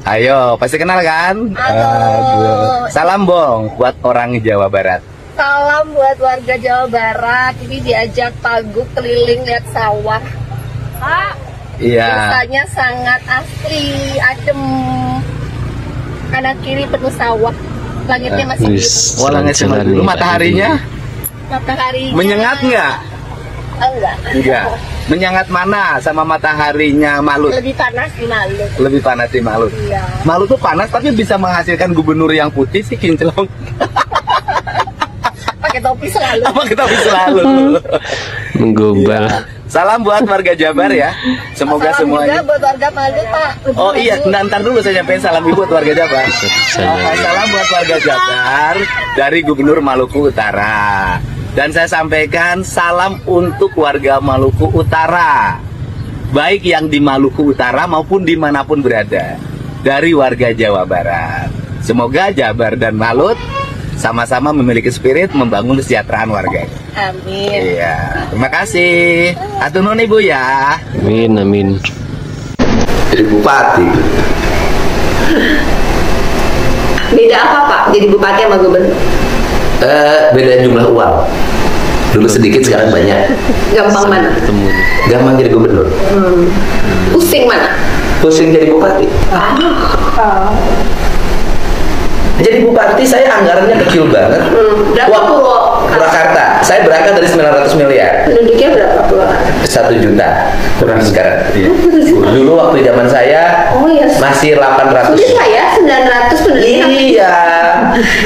Ayo, pasti kenal kan? Halo. Aduh. Salam Bong buat orang Jawa Barat. Salam buat warga Jawa Barat. Ini diajak paguk keliling lihat sawah. Pak, Iya. desanya sangat asli, adem. Kanan kiri penuh sawah. Langitnya masih biru. Warnanya cuma dulu, mataharinya Matahari menyengat nggak? Enggak. Enggak. Menyengat mana sama mataharinya Malut? Lebih panas di Malut. Lebih panas di Malut. Iya. Malut tuh panas tapi bisa menghasilkan gubernur yang putih sih kinclong. Pakai topi selalu. Apa kita bisa selalu? Menggobal. Iya. Salam buat warga Jabar ya. Semoga Salam semuanya. juga buat warga Malut, Pak. Oh iya, ntar dulu saya nyampein salam ibu buat warga Jabar. Salam buat warga Jabar dari Gubernur Maluku Utara. Dan saya sampaikan salam untuk warga Maluku Utara, baik yang di Maluku Utara maupun dimanapun berada, dari warga Jawa Barat. Semoga Jabar dan Malut sama-sama memiliki spirit membangun kesejahteraan warga. Amin. Iya, terima kasih. Atur nuhun ibu ya. Amin, amin. Jadi bupati. Beda apa Pak jadi bupati sama gubernur? Beda jumlah uang. Dulu sedikit, sekarang banyak. Gampang mana? Ketemu. Gampang jadi gubernur. Pusing mana? Pusing jadi bupati. Jadi bupati saya anggarannya kecil banget. Berapa Wah, Purwo? Purwakarta. Saya berangkat dari 900 miliar. Penduduknya berapa Purwakarta? 1 juta. Kurang sekarang. Dulu waktu zaman saya Oh iya. masih 800. Sudah lah ya 900 penduduknya. Iya.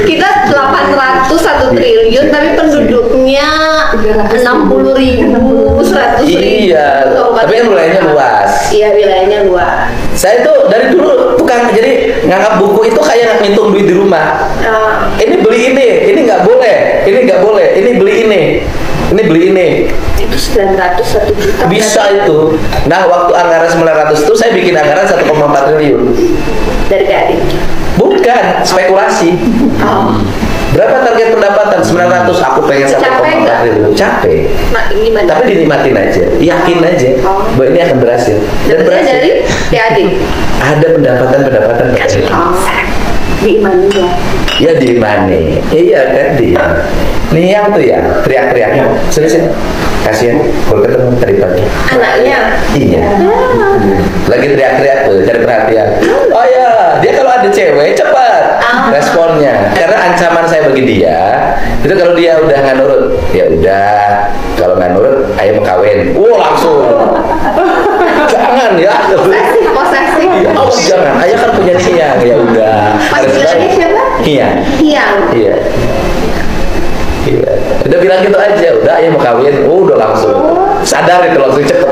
Kita 800 1 triliun tapi penduduknya 60.000, 100.000. Iya. Tapi kan wilayahnya luas. Iya, wilayahnya luas. Saya tuh dari dulu tukang, jadi nganggap buku itu kayak ngitung duit di rumah. Ini beli ini nggak boleh, ini nggak boleh, ini beli ini beli ini. Itu 900 1 juta. Bisa itu. Nah, waktu anggaran 900 itu saya bikin anggaran 1,4 triliun. Dari Kadin. Bukan, spekulasi. Berapa target pendapatan? 900, aku pengen Capek 1,4 triliun. Capek. Nah, gimana? Tapi dinikmatin aja, yakin aja bahwa ini akan berhasil. Dan Dapatnya berhasil. dari Kadin. Ada pendapatan berhasil. Di mana ya? Ya di mana? Iya kan dia. Nih yang tuh ya teriak-teriaknya. Serius ya? Kasihan. Kalau ketemu tadi pagi. Anaknya. Iya. Lagi teriak-teriak tuh, cari perhatian. Oh ya, dia kalau ada cewek cepat responnya. Karena ancaman saya bagi dia itu kalau dia udah nggak nurut, ya udah. Kalau nggak nurut, ayo mau kawin. Langsung. Jangan ya. Posesif. Ya, oh, jangan. Ayah kan punya siang. Ya udah. Panggilannya siapa? Iya. Hiang. Iya. Iya. Udah bilang gitu aja. Udah ayah mau kawin. Udah langsung. Sadar itu langsung cepet.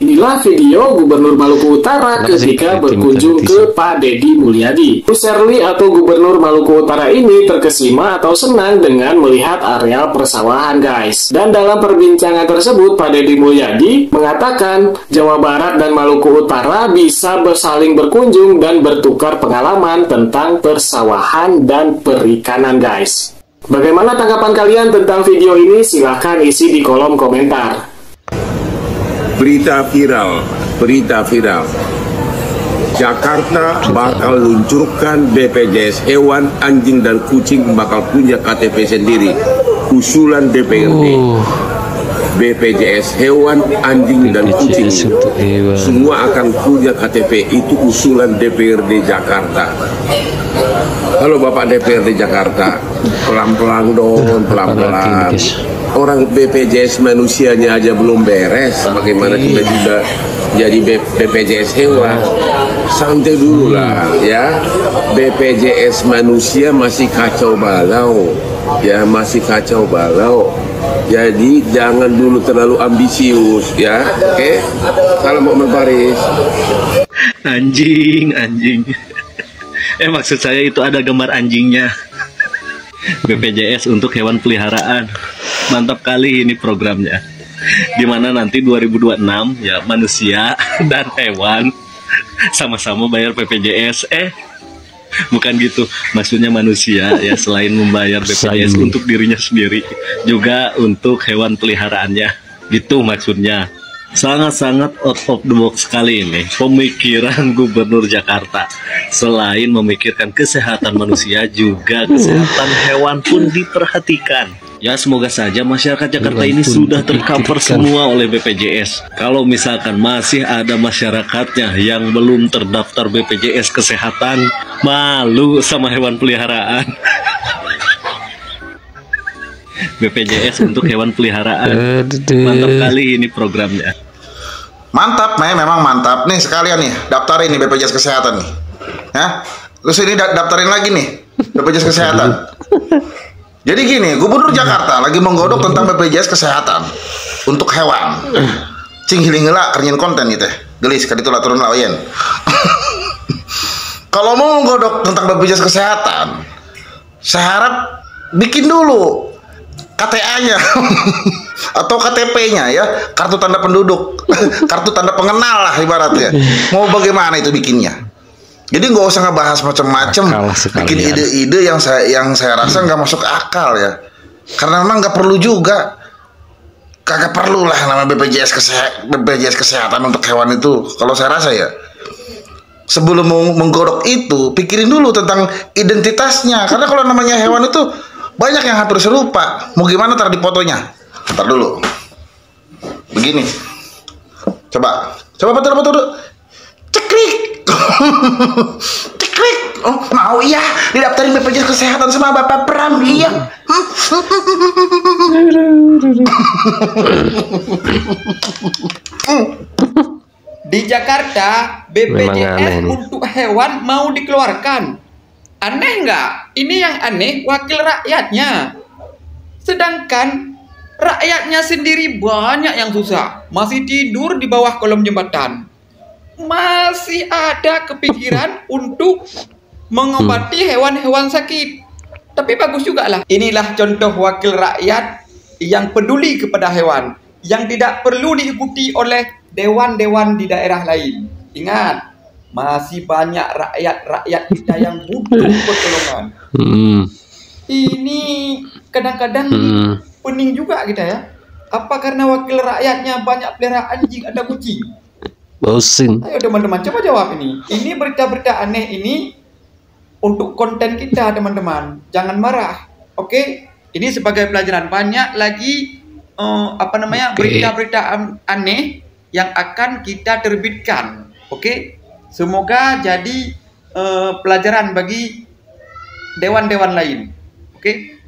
Inilah video Gubernur Maluku Utara ketika berkunjung ke Pak Deddy Mulyadi. Shirley atau Gubernur Maluku Utara ini terkesima atau senang dengan melihat areal persawahan guys. Dan dalam perbincangan tersebut Pak Deddy Mulyadi mengatakan Jawa Barat dan Maluku Utara bisa saling berkunjung dan bertukar pengalaman tentang persawahan dan perikanan guys. Bagaimana tanggapan kalian tentang video ini? Silahkan isi di kolom komentar. Berita viral. Jakarta bakal luncurkan BPJS hewan, anjing dan kucing bakal punya KTP sendiri. Usulan DPRD. BPJS hewan, anjing dan kucing semua akan punya KTP. Itu usulan DPRD Jakarta. Halo Bapak DPRD Jakarta, pelan-pelan dong, pelan-pelan. Orang BPJS manusianya aja belum beres, bagaimana tiba-tiba jadi BPJS hewan? Santai dulu lah ya. BPJS manusia masih kacau balau, ya masih kacau balau. Jadi jangan dulu terlalu ambisius ya. Oke? Salam Pak Paris. Anjing. Maksud saya itu ada gambar anjingnya. BPJS untuk hewan peliharaan. Mantap kali ini programnya. Dimana nanti 2026 ya manusia dan hewan sama-sama bayar BPJS. Bukan gitu. Maksudnya manusia ya selain membayar BPJS untuk dirinya sendiri, juga untuk hewan peliharaannya. Gitu maksudnya. Sangat-sangat out of the box sekali ini pemikiran Gubernur Jakarta. Selain memikirkan kesehatan manusia, juga kesehatan hewan pun diperhatikan. Ya, semoga saja masyarakat Jakarta ini sudah tercover semua oleh BPJS. Kalau misalkan masih ada masyarakatnya yang belum terdaftar BPJS Kesehatan, malu sama hewan peliharaan. BPJS untuk hewan peliharaan. Mantap kali ini programnya. Mantap, memang mantap. Nih sekalian nih, daftarin nih BPJS Kesehatan nih. Ya, terus ini daftarin lagi nih BPJS Kesehatan. Jadi gini, Gubernur Jakarta lagi menggodok tentang BPJS Kesehatan untuk hewan. Cing hiling heula kerjaan konten gitu. Gelis kan itu turun lawan. Kalau mau menggodok tentang BPJS Kesehatan, saya harap bikin dulu KTA-nya atau KTP-nya ya, kartu tanda penduduk, kartu tanda pengenal lah ibaratnya. Mau bagaimana itu bikinnya? Jadi nggak usah ngebahas macam-macam, bikin ide-ide yang saya rasa nggak masuk akal ya. Karena memang nggak perlu juga, kagak perlu lah nama BPJS Kesehatan untuk hewan itu. Kalau saya rasa ya, sebelum menggodok itu, pikirin dulu tentang identitasnya. Karena kalau namanya hewan itu banyak yang hampir serupa. Mau gimana taruh di fotonya? Ntar dulu. Begini. Coba foto dulu. Cekrik. Cekrik. Oh, mau iya didaftarin BPJS Kesehatan sama Bapak Pram, iya. Di Jakarta BPJS untuk hewan mau dikeluarkan. Aneh nggak? Ini yang aneh wakil rakyatnya. Sedangkan rakyatnya sendiri banyak yang susah. Masih tidur di bawah kolong jembatan. Masih ada kepikiran untuk mengobati hewan-hewan sakit. Tapi bagus juga lah. Inilah contoh wakil rakyat yang peduli kepada hewan. Yang tidak perlu diikuti oleh dewan-dewan di daerah lain. Ingat, masih banyak rakyat kita yang butuh pertolongan. Ini kadang-kadang pening juga kita ya. Apa karena wakil rakyatnya banyak pelihara anjing, ada kucing? Bosin. Ayo teman-teman, coba jawab ini. Ini berita-berita aneh ini untuk konten kita teman-teman. Jangan marah, oke? Ini sebagai pelajaran. Banyak lagi berita-berita aneh yang akan kita terbitkan, oke? Semoga jadi pelajaran bagi dewan-dewan lain. Oke?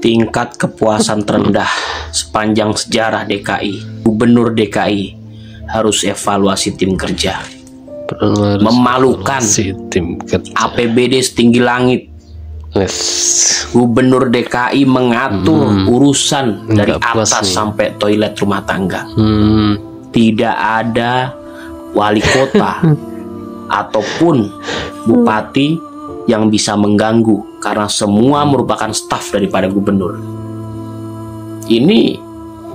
Tingkat kepuasan terendah sepanjang sejarah DKI. Gubernur DKI harus evaluasi tim kerja. Memalukan. APBD setinggi langit. Gubernur DKI mengatur urusan dari atas sampai toilet rumah tangga. Tidak ada wali kota ataupun bupati yang bisa mengganggu karena semua merupakan staf daripada gubernur. Ini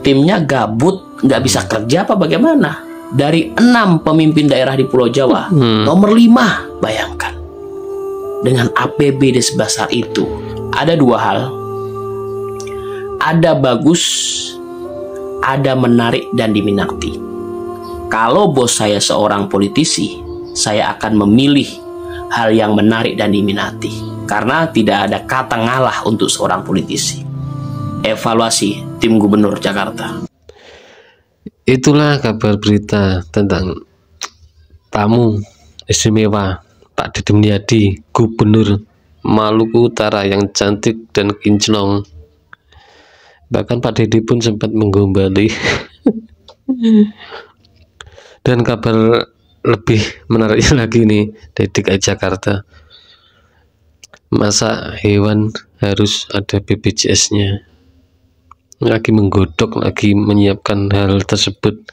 timnya gabut, nggak bisa kerja apa bagaimana? Dari 6 pemimpin daerah di Pulau Jawa, nomor 5, bayangkan. Dengan APBD sebesar itu, ada 2 hal. Ada bagus, ada menarik dan diminati. Kalau bos saya seorang politisi, saya akan memilih hal yang menarik dan diminati. Karena tidak ada kata ngalah untuk seorang politisi. Evaluasi tim Gubernur Jakarta. Itulah kabar berita tentang tamu istimewa Pak Deddy Mulyadi, Gubernur Maluku Utara yang cantik dan kinclong. Bahkan Pak Deddy pun sempat menggombali. Dan kabar lebih menariknya lagi nih dari DKI Jakarta, masa hewan harus ada BPJS-nya. Lagi menggodok, lagi menyiapkan hal tersebut.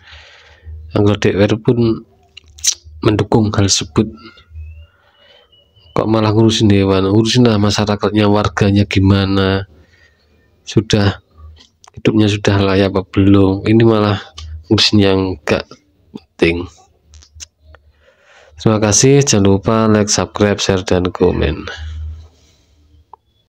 Anggota DPR pun mendukung hal tersebut. Kok malah ngurusin hewan? Urusinlah masyarakatnya, warganya gimana, sudah hidupnya sudah layak apa belum. Ini malah ngurusin yang gak penting. Terima kasih, jangan lupa like, subscribe, share, dan komen.